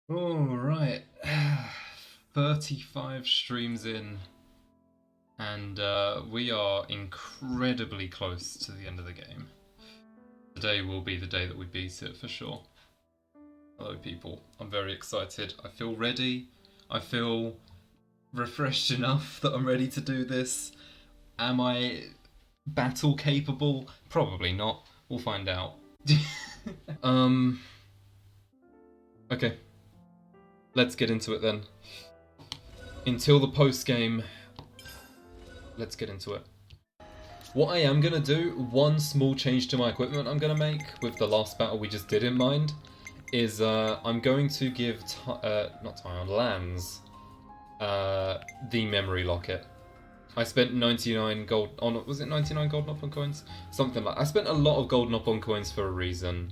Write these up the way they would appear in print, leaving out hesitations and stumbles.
Alright, 35 streams in, and we are incredibly close to the end of the game. Today will be the day that we beat it for sure. Hello people, I'm very excited. I feel ready. I feel refreshed enough that I'm ready to do this. Am I battle capable? Probably not. We'll find out. Okay. Let's get into it then. Until the post-game, let's get into it. What I am going to do, one small change to my equipment I'm going to make, with the last battle we just did in mind, is I'm going to give, not Tyon, Lambs, the memory locket. I spent 99 gold on, was it 99 gold Nopon coins? Something like, I spent a lot of gold Nopon coins for a reason.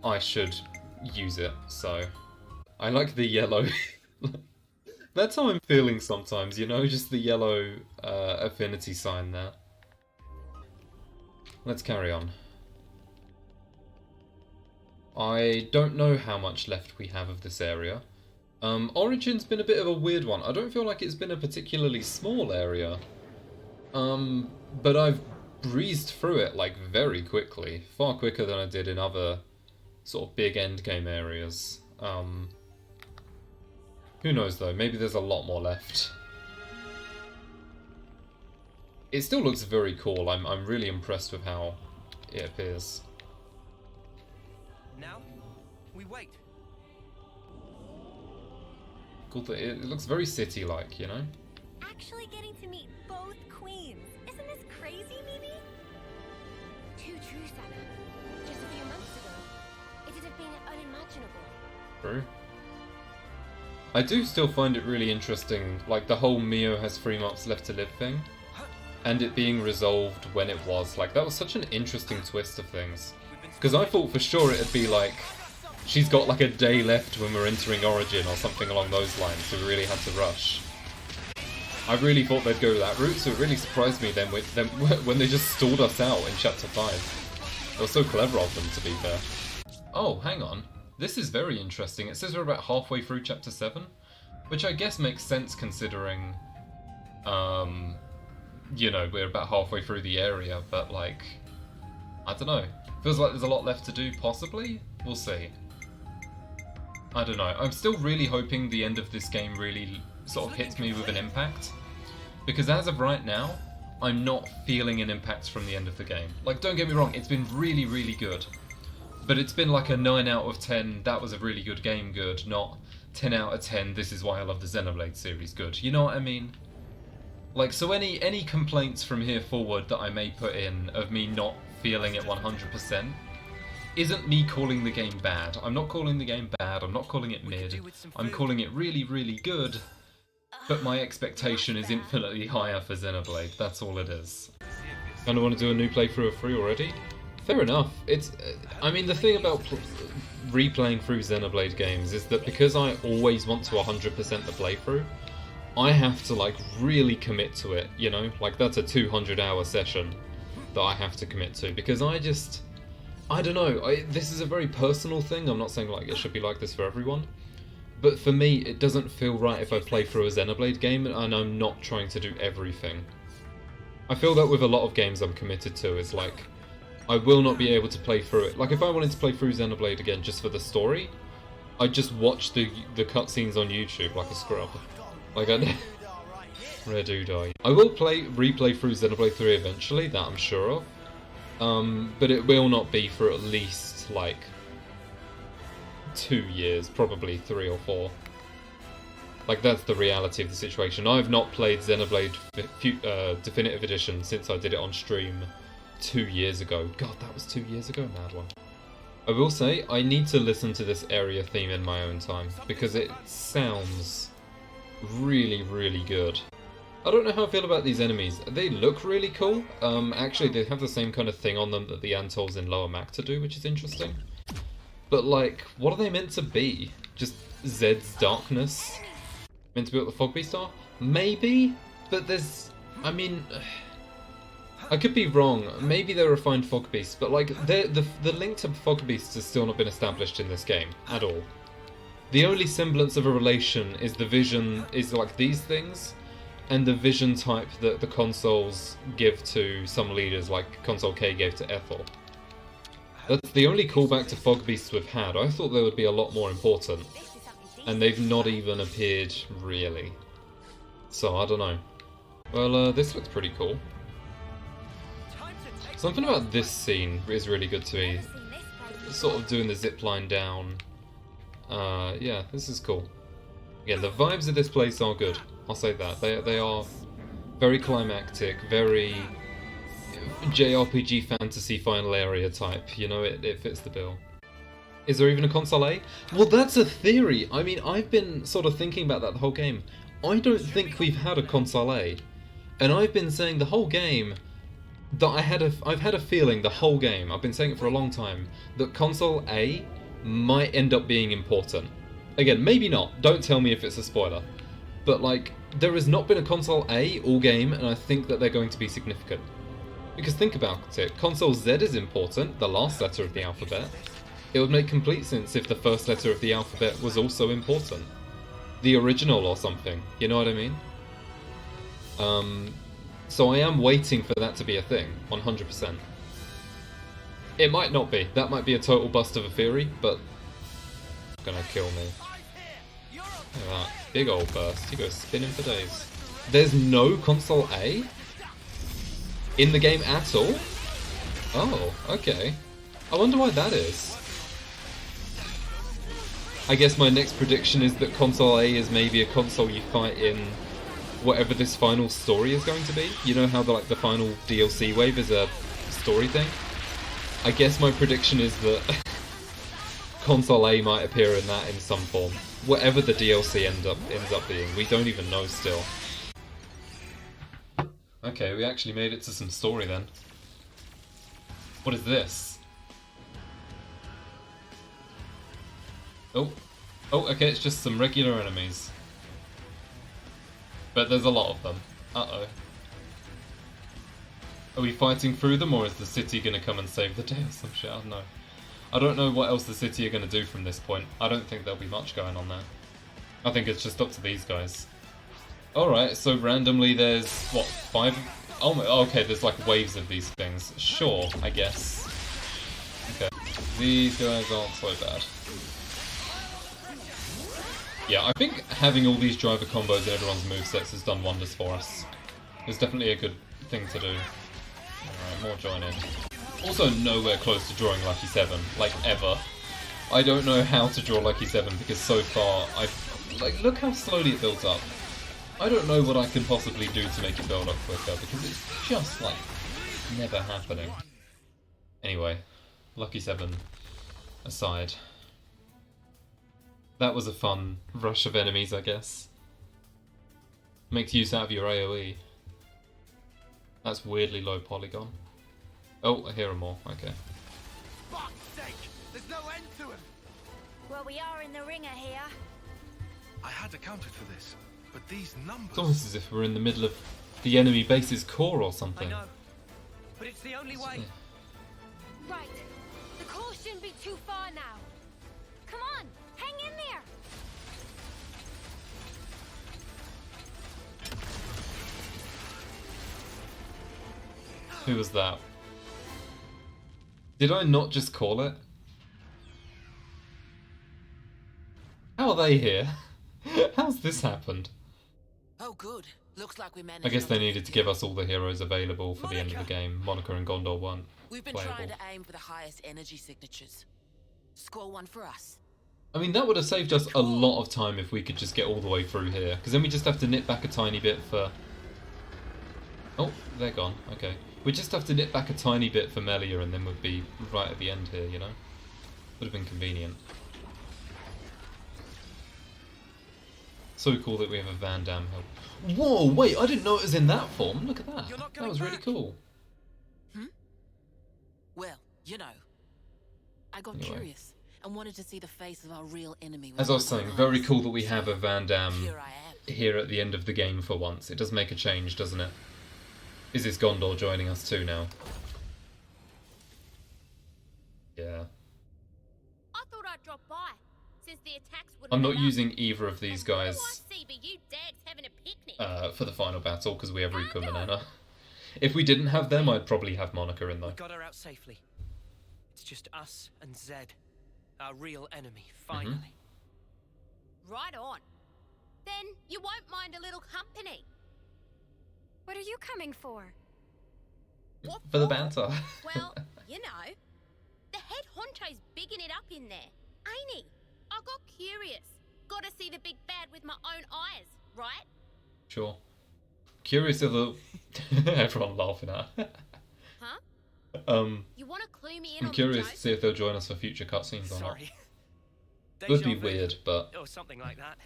I should use it, so. I like the yellow. That's how I'm feeling sometimes, you know, just the yellow affinity sign there. Let's carry on. I don't know how much left we have of this area. Origin's been a bit of a weird one. I don't feel like it's been a particularly small area. But I've breezed through it, like, very quickly. Far quicker than I did in other sort of big endgame areas. Who knows though, maybe there's a lot more left. It still looks very cool. I'm really impressed with how it appears. Now, we wait. Cool. It looks very city-like, you know? Actually getting to meet both queens. Isn't this crazy, Mimi? Too true, Sana. Just a few months ago, it'd have been unimaginable. True. I do still find it really interesting, like the whole Mio has 3 months left to live thing, and it being resolved when it was. Like, that was such an interesting twist of things. Because I thought for sure it'd be like, she's got like a day left when we're entering Origin or something along those lines, so we really had to rush. I really thought they'd go that route, so it really surprised me then when they just stalled us out in Chapter 5. It was so clever of them, to be fair. Oh, hang on. This is very interesting. It says we're about halfway through Chapter 7, which I guess makes sense considering, you know, we're about halfway through the area, but like, I don't know. Feels like there's a lot left to do, possibly? We'll see. I don't know. I'm still really hoping the end of this game really sort of hits me with an impact, because as of right now, I'm not feeling an impact from the end of the game. Like, don't get me wrong, it's been really, really good. But it's been like a 9 out of 10, that was a really good game good, not 10 out of 10, this is why I love the Xenoblade series good. You know what I mean? Like, so any complaints from here forward that I may put in of me not feeling it 100% isn't me calling the game bad. I'm not calling the game bad, I'm not calling it mid, I'm calling it really, really good, but my expectation is infinitely higher for Xenoblade, that's all it is. Kinda want to do a new playthrough of 3 already? Fair enough. It's, I mean, the thing about replaying through Xenoblade games is that because I always want to 100% the playthrough, I have to, like, really commit to it, you know? Like, that's a 200-hour session that I have to commit to, because I don't know, this is a very personal thing. I'm not saying, like, it should be like this for everyone, but for me, it doesn't feel right if I play through a Xenoblade game and I'm not trying to do everything. I feel that with a lot of games I'm committed to, is like, I will not be able to play through it. Like, if I wanted to play through Xenoblade again just for the story, I'd just watch the cutscenes on YouTube like a scrub. Like, rare do die. I will replay through Xenoblade 3 eventually, that I'm sure of. But it will not be for at least, like, 2 years, probably 3 or 4. Like, that's the reality of the situation. I've not played Xenoblade Definitive Edition since I did it on stream 2 years ago. God, that was 2 years ago, mad one. I will say, I need to listen to this area theme in my own time, because it sounds really, really good. I don't know how I feel about these enemies. They look really cool. Actually, they have the same kind of thing on them that the Antals in Lower Macta do, which is interesting. But, like, what are they meant to be? Just Zed's darkness? Meant to be what the Fog Beasts are? Maybe? But there's... I mean... I could be wrong. Maybe they're refined Fog Beasts, but like the link to Fog Beasts has still not been established in this game at all. The only semblance of a relation is the vision, is like these things, and the vision type that the consoles give to some leaders, like Console K gave to Ethel. That's the only callback to Fog Beasts we've had. I thought they would be a lot more important, and they've not even appeared, really. So, I don't know. Well, this looks pretty cool. Something about this scene is really good to me. Sort of doing the zipline down. Yeah, this is cool. Again, the vibes of this place are good. I'll say that. They are very climactic, very JRPG fantasy final area type. You know, it fits the bill. Is there even a console A? Well, that's a theory. I mean, I've been sort of thinking about that the whole game. I don't think we've had a console A. And I've been saying the whole game that I've had a feeling the whole game, I've been saying it for a long time, that console A might end up being important. Again, maybe not. Don't tell me if it's a spoiler. But like, there has not been a console A all game, and I think that they're going to be significant. Because think about it, console Z is important, the last letter of the alphabet. It would make complete sense if the first letter of the alphabet was also important. The original or something, you know what I mean? So I am waiting for that to be a thing, 100%. It might not be, that might be a total bust of a theory, but it's gonna kill me. Look at that, big old burst, he goes spinning for days. There's no console A? In the game at all? Oh, okay. I wonder why that is. I guess my next prediction is that console A is maybe a console you fight in whatever this final story is going to be. You know how the final DLC wave is a story thing? I guess my prediction is that console A might appear in that in some form. Whatever the DLC ends up being, we don't even know still. Okay, we actually made it to some story then. What is this? Oh, okay, it's just some regular enemies. But there's a lot of them. Uh-oh. Are we fighting through them, or is the city gonna come and save the day or some shit? I don't know. I don't know what else the city are gonna do from this point. I don't think there'll be much going on there. I think it's just up to these guys. Alright, so randomly there's, what, 5? Oh, okay, there's like waves of these things. Sure, I guess. Okay. These guys aren't so bad. Yeah, I think having all these driver combos in everyone's movesets has done wonders for us. It's definitely a good thing to do. Alright, more join in. Also nowhere close to drawing Lucky 7, like ever. I don't know how to draw Lucky 7 because so far like, look how slowly it builds up. I don't know what I can possibly do to make it build up quicker because it's just like never happening. Anyway, Lucky 7 aside. That was a fun rush of enemies, I guess. Makes use out of your AoE. That's weirdly low polygon. Oh, I hear them more. Okay. Fuck's sake! There's no end to him! Well, we are in the ringer here. I had accounted for this, but these numbers... It's almost as if we're in the middle of the enemy base's core or something. I know, but it's the only way. Right. The core shouldn't be too far now. Come on, hang in there. Who was that? Did I not just call it? How are they here? How's this happened? Oh, good. Looks like we managed. I guess they needed to give us all the heroes available for the end of the game. Monica and Gondor weren't We've been playable. trying to aim for the highest energy signatures. Score one for us. I mean, that would have saved us a lot of time if we could just get all the way through here. Because then we just have to nip back a tiny bit for... Oh, they're gone. Okay. We just have to nip back a tiny bit for Melia and then we'd be right at the end here, you know? Would have been convenient. So cool that we have a Van Damme help. Whoa, wait, I didn't know it was in that form. Look at that. You're not That was really back. cool. Well, you know, I got Anyway. curious and wanted to see the face of our real enemy. As I was saying, very cool that we have a Van Damme Here I am. here at the end of the game for once. It does make a change, doesn't it? Is this Gondor joining us too now? Yeah. I thought I'd drop by, since the the attacks wouldn't I'm not allow- using either of these And guys who I see but you dags having a picnic. for the final battle because we have Riku and Anna. If we didn't have them, I'd probably have Monica in We though. got her out safely. It's just us and Zed, our real enemy, finally. Right on. Then you won't mind a little company. What are you coming for? What For the for? banter. Well, you know, the head honcho's bigging it up in there, ain't he? I got curious. Got to see the big bad with my own eyes, right? Sure. Curious if the everyone laughing at. Huh? You want to clue me in I'm on curious the to joke? see if they'll join us for future cutscenes or not. Sorry. Would be Deja vu, weird, but or something like that.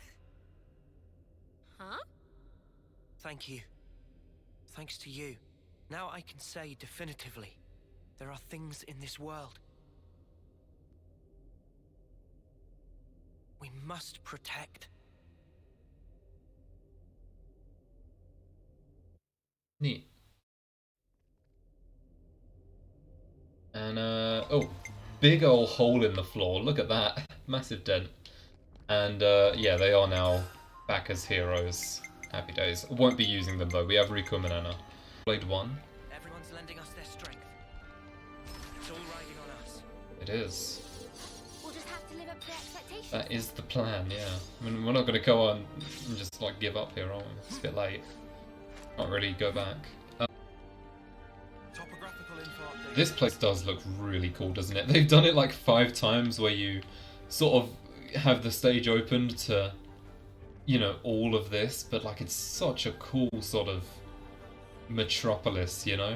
Huh? Thank you. Thanks to you. Now I can say definitively, there are things in this world we must protect. neat. And oh, big old hole in the floor. Look at that, massive dent. And yeah, they are now back as heroes. Happy days. Won't be using them though. We have Riku and Anna. Played 1. Everyone's lending us their strength. It's all riding on us. It is. We'll just have to live up to their expectations. That is the plan, yeah. I mean, we're not going to go on and just like give up here, are we? It's a bit late. Can't really go back. Topographical info update. This place does look really cool, doesn't it? They've done it like 5 times where you sort of have the stage opened to, you know, all of this, but like it's such a cool sort of metropolis, you know?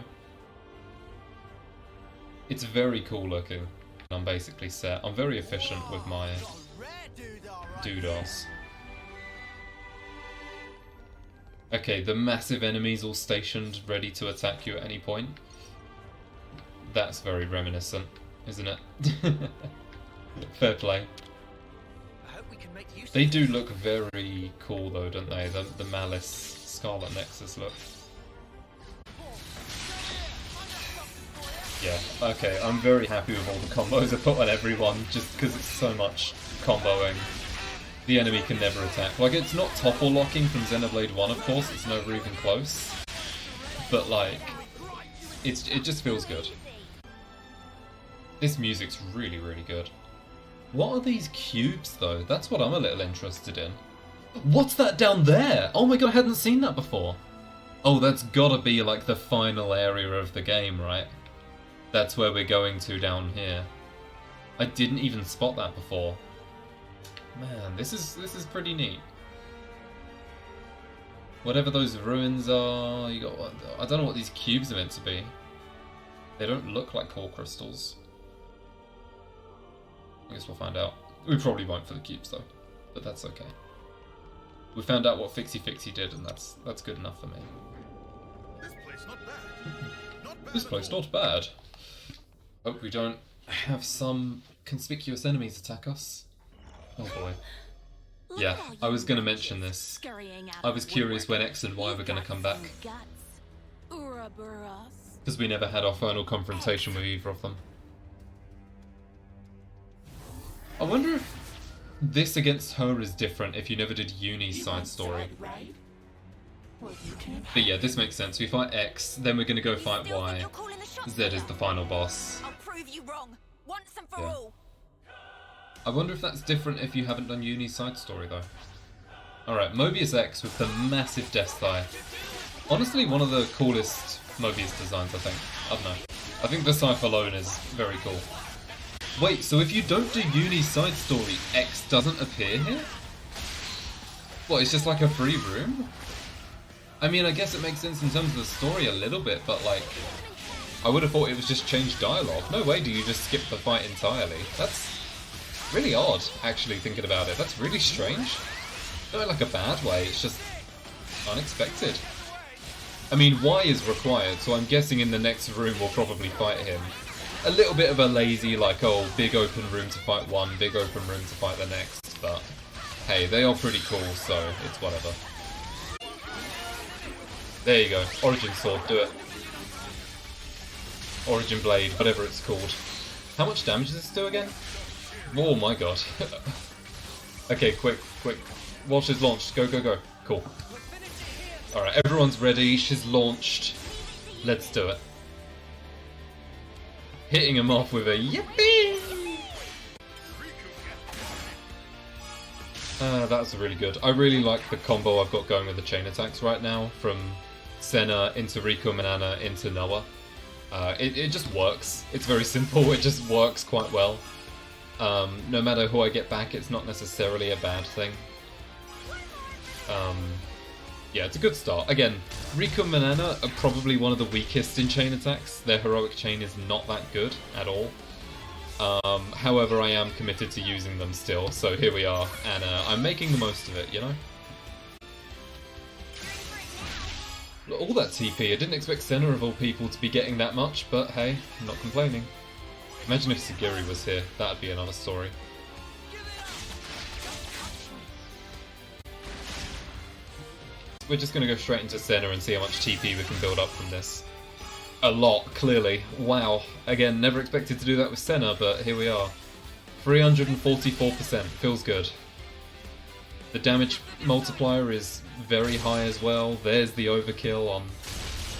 It's very cool looking. I'm basically set. I'm very efficient with my doodles. Okay, the massive enemies all stationed, ready to attack you at any point. That's very reminiscent, isn't it? Fair play. I hope we can make use They of do this. look very cool though, don't they? The Malice Scarlet Nexus look. Yeah, okay, I'm very happy with all the combos I put on everyone, just because it's so much comboing. The enemy can never attack. Like, it's not topple locking from Xenoblade 1, of course, it's never even close. But, like, it just feels good. This music's really, really good. What are these cubes, though? That's what I'm a little interested in. What's that down there? Oh my god, I hadn't seen that before. Oh, that's gotta be, like, the final area of the game, right? That's where we're going to down here. I didn't even spot that before. Man, this is pretty neat. Whatever those ruins are, you got. I don't know what these cubes are meant to be. They don't look like core crystals. I guess we'll find out. We probably won't for the cubes though, but that's okay. We found out what Fixie Fixie did, and that's good enough for me. This place not bad. Not bad This at place all. not bad. Hope we don't have some conspicuous enemies attack us. Oh boy. Look Yeah, at all I you was going to witches mention this. scurrying out I of was the curious when woodwork. X and Y You've were going to got come back, some guts. Ouroboros. because we never had our final confrontation with either of them. I wonder if this against her is different if you never did Uni's side story. Right? But yeah, this makes sense. We fight X, then we're going to go You fight still think Y. you're calling the shots Z is here? the final boss. I'll prove you wrong, once and for Yeah. all. I wonder if that's different if you haven't done Uni's side story though. Alright, Mobius X with the massive Death Thigh. Honestly, one of the coolest Mobius designs, I think. I don't know. I think the scythe alone is very cool. Wait, so if you don't do Uni's side story, X doesn't appear here? What, it's just like a free room? I mean, I guess it makes sense in terms of the story a little bit, but like, I would have thought it was just changed dialogue. No way do you just skip the fight entirely. That's really odd, actually, thinking about it. That's really strange. Not in like a bad way, it's just unexpected. I mean, Y is required, so I'm guessing in the next room we'll probably fight him. A little bit of a lazy, like, oh, big open room to fight one, big open room to fight the next, but hey, they are pretty cool, so it's whatever. There you go, Origin Sword, do it. Origin Blade, whatever it's called. How much damage does this do again? Oh my god. Okay, quick. While she's launched, go. Cool. Alright, everyone's ready. She's launched. Let's do it. Hitting him off with a yippee! That's really good. I really like the combo I've got going with the chain attacks right now, from Senna into Riku and Anna into Noah. It just works. It's very simple, it just works quite well. No matter who I get back, it's not necessarily a bad thing. Yeah, it's a good start. Again, Riku and Anna are probably one of the weakest in chain attacks. Their heroic chain is not that good at all. However, I am committed to using them still, so here we are, and I'm making the most of it, you know? All that TP, I didn't expect Senna of all people to be getting that much, but hey, I'm not complaining. Imagine if Sagiri was here, that'd be another story. We're just going to go straight into Senna and see how much TP we can build up from this. A lot, clearly. Wow. Again, never expected to do that with Senna, but here we are. 344%. Feels good. The damage multiplier is very high as well. There's the overkill on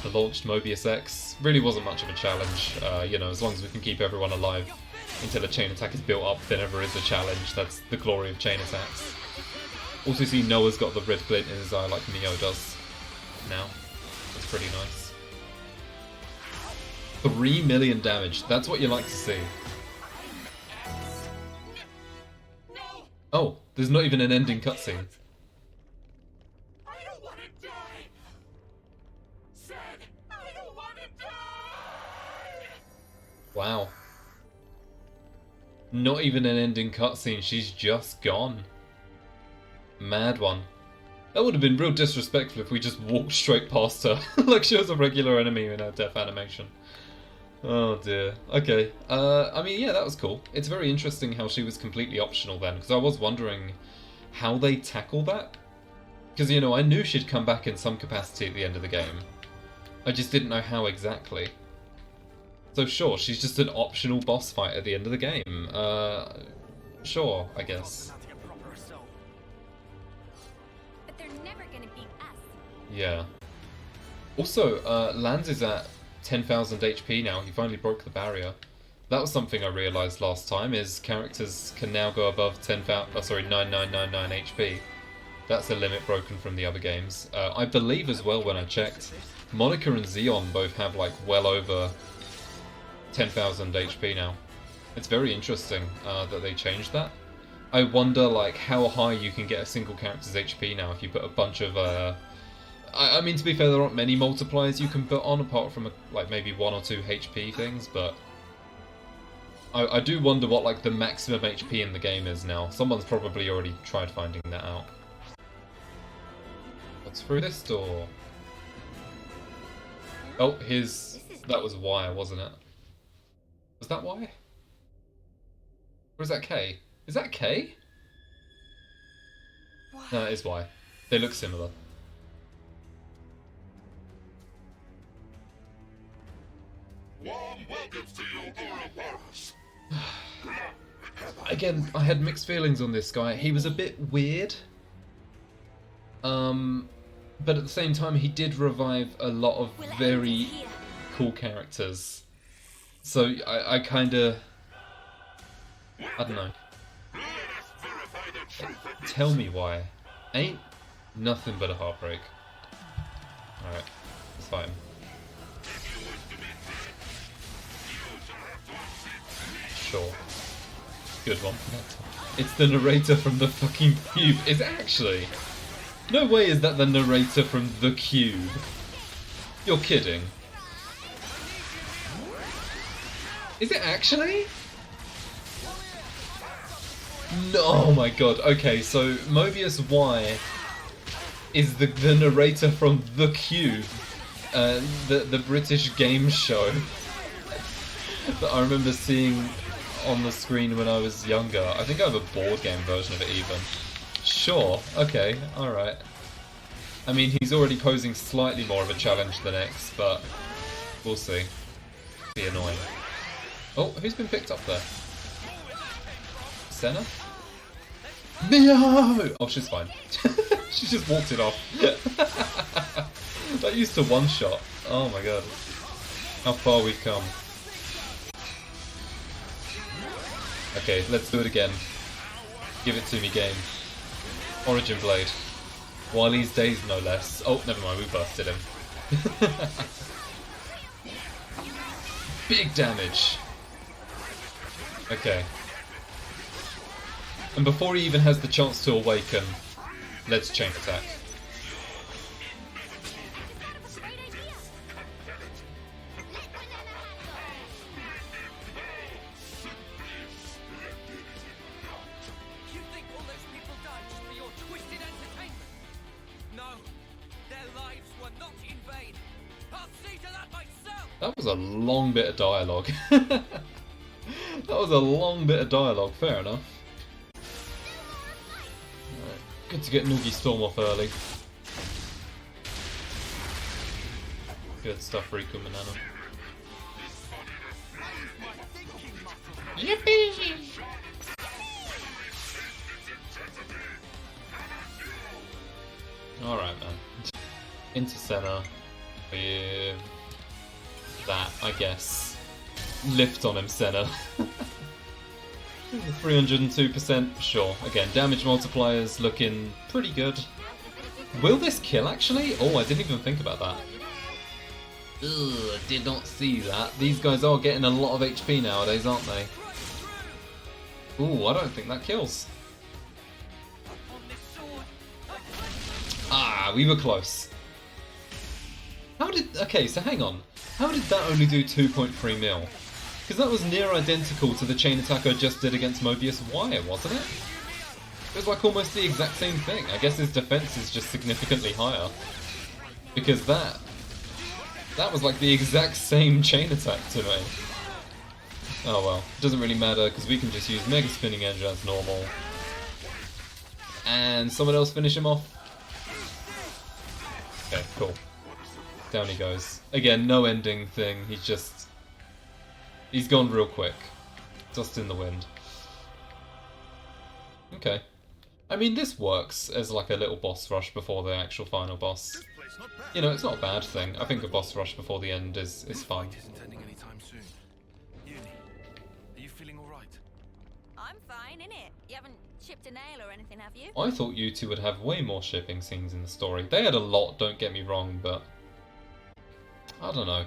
the launched Mobius X. Really wasn't much of a challenge. You know, as long as we can keep everyone alive until a chain attack is built up, there never is a challenge. That's the glory of chain attacks. Also see Noah's got the red glint in his eye like Mio does now. That's pretty nice. 3 million damage, that's what you like to see. Oh, there's not even an ending cutscene. I don't want to die. Said, I don't want to die. Wow. Not even an ending cutscene, she's just gone. Mad one. That would have been real disrespectful if we just walked straight past her, like she was a regular enemy in her death animation. Oh dear. Okay. I mean, yeah, that was cool. It's very interesting how she was completely optional then, because I was wondering how they tackle that. Because, you know, I knew she'd come back in some capacity at the end of the game. I just didn't know how exactly. So sure, she's just an optional boss fight at the end of the game. Sure, I guess. But they're never gonna beat us. Yeah. Also, Lanz is at 10,000 HP now. He finally broke the barrier. That was something I realised last time, is characters can now go above 9999 HP. That's a limit broken from the other games. I believe as well, when I checked, Monica and Xeon both have like well over 10,000 HP now. It's very interesting that they changed that. I wonder like how high you can get a single character's HP now if you put a bunch of I mean, to be fair, there aren't many multipliers you can put on apart from like maybe 1 or 2 HP things, but I do wonder what like the maximum HP in the game is now. Someone's probably already tried finding that out. What's through this door? Oh, that was Y, wasn't it? Was that Y? Or is that K? Is that K? No, it is Y. They look similar. Warm welcomes to you, Ouroboros. Again, I had mixed feelings on this guy. He was a bit weird. But at the same time, he did revive a lot of very cool characters. So I kinda... I don't know. Tell me why. Ain't nothing but a heartbreak. Alright, let's fight him. Sure. Good one. It's the narrator from the fucking Cube. Is it actually? No way is that the narrator from the Cube. You're kidding. Is it actually? No, oh my god. Okay, so Mobius Y is the narrator from the Cube, the British game show that I remember seeing on the screen when I was younger. I think I have a board game version of it even. Sure, okay, alright. I mean, he's already posing slightly more of a challenge than X, but we'll see. Be annoying. Oh, who's been picked up there? Senna? No! Oh, she's fine. She just walked it off. That used to one shot. Oh my god. How far we've come. Okay, let's do it again. Give it to me, game. Origin Blade. Wily's Days, no less. Oh, never mind, we busted him. Big damage. Okay. And before he even has the chance to awaken, let's chain attack. You think all those people died just for your twisted entertainment? No, their lives were not in vain. I'll see to that myself. That was a long bit of dialogue. That was a long bit of dialogue, fair enough. Right. Good to get Noogie Storm off early. Good stuff, Riku Manana. Yippee! Alright, man. Into center with that, I guess. Lift on him, Senna. 302%, sure. Again, damage multipliers looking pretty good. Will this kill, actually? Oh, I didn't even think about that. Ugh, did not see that. These guys are getting a lot of HP nowadays, aren't they? Ooh, I don't think that kills. Ah, we were close. How did... Okay, so hang on. How did that only do 2.3 mil? Because that was near identical to the chain attack I just did against Mobius Wire, wasn't it? It was like almost the exact same thing. I guess his defense is just significantly higher. Because that was like the exact same chain attack to me. Oh well, it doesn't really matter because we can just use Mega Spinning Edge as normal. And someone else finish him off. Okay, cool. Down he goes. Again, no ending thing, he's gone real quick. Dust in the wind. Okay. I mean, this works as like a little boss rush before the actual final boss. You know, it's not a bad thing. I think a boss rush before the end is fine. Isn't ending anytime soon. Uni, are you feeling all right? I'm fine, innit? You haven't chipped a nail or anything, have you? I thought you two would have way more shipping scenes in the story. They had a lot, don't get me wrong, but... I don't know.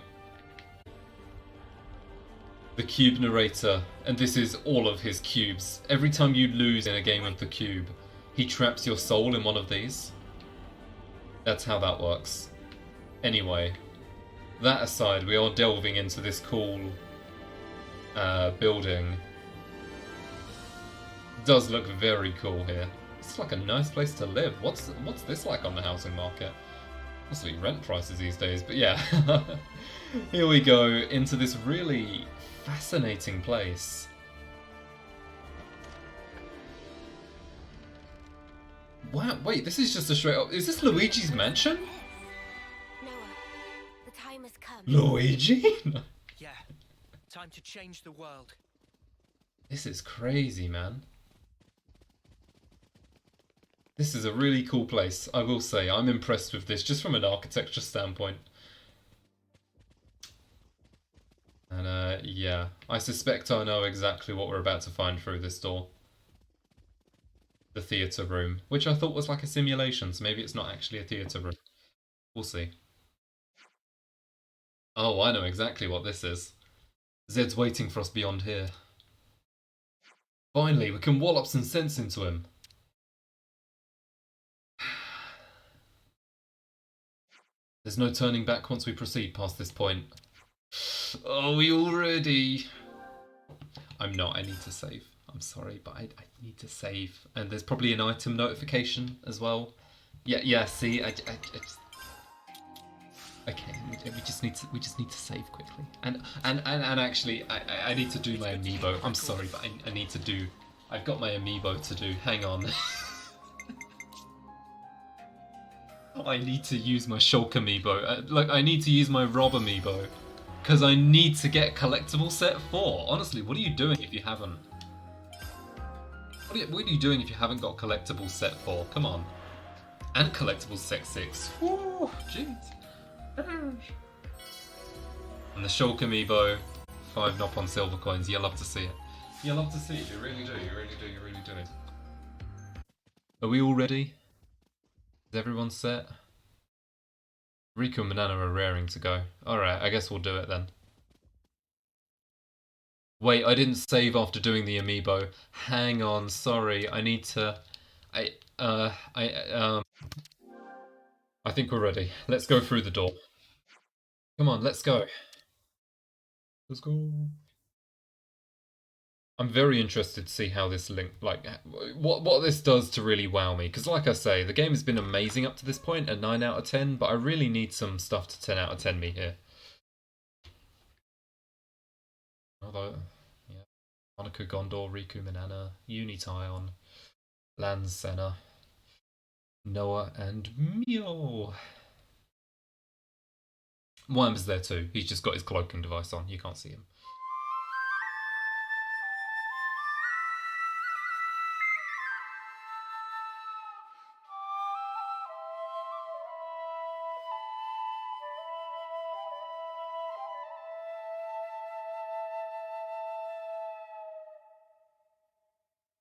The cube narrator, and this is all of his cubes. Every time you lose in a game of the cube, he traps your soul in one of these. That's how that works. Anyway, that aside, we are delving into this cool building. It does look very cool here. It's like a nice place to live. What's this like on the housing market? Must be rent prices these days, but yeah. Here we go into this really fascinating place. Wow, wait, this is just a straight up... Is this Luigi's mansion? Noah, the time has come. Luigi? Yeah, time to change the world. This is crazy, man. This is a really cool place, I will say. I'm impressed with this, just from an architecture standpoint. And yeah, I suspect I know exactly what we're about to find through this door. The theatre room, which I thought was like a simulation, so maybe it's not actually a theatre room. We'll see. Oh, I know exactly what this is. Zed's waiting for us beyond here. Finally, we can wallop some sense into him. There's no turning back once we proceed past this point. Oh, we already... I'm not, I need to save. I'm sorry, but I need to save. And there's probably an item notification as well. Yeah, see, I just... Okay, we just need to save quickly. And actually, I need to do my amiibo. I'm sorry, but I need to do... I've got my amiibo to do. Hang on. I need to use my Shulk amiibo. Like, I need to use my Rob amiibo. Because I need to get collectible set 4. Honestly, what are you doing if you haven't? What are you doing if you haven't got collectibles set 4? Come on. And collectibles set 6. Woo, jeez. And the Shulk amiibo, 5 Nopon silver coins. You love to see it. You love to see it. You really do. You really do. You really do. Are we all ready? Is everyone set? Riku and Banana are raring to go. Alright, I guess we'll do it then. Wait, I didn't save after doing the amiibo. Hang on, sorry. I need to... I think we're ready. Let's go through the door. Come on, let's go. Let's go. I'm very interested to see how this link, like, what this does to really wow me. Because like I say, the game has been amazing up to this point, a 9 out of 10, but I really need some stuff to 10 out of 10 me here. Although, yeah, Monica Gondor, Riku Minana, Unitaion, Lance Senna, Noah, and Mio. Worm's there too. He's just got his cloaking device on. You can't see him.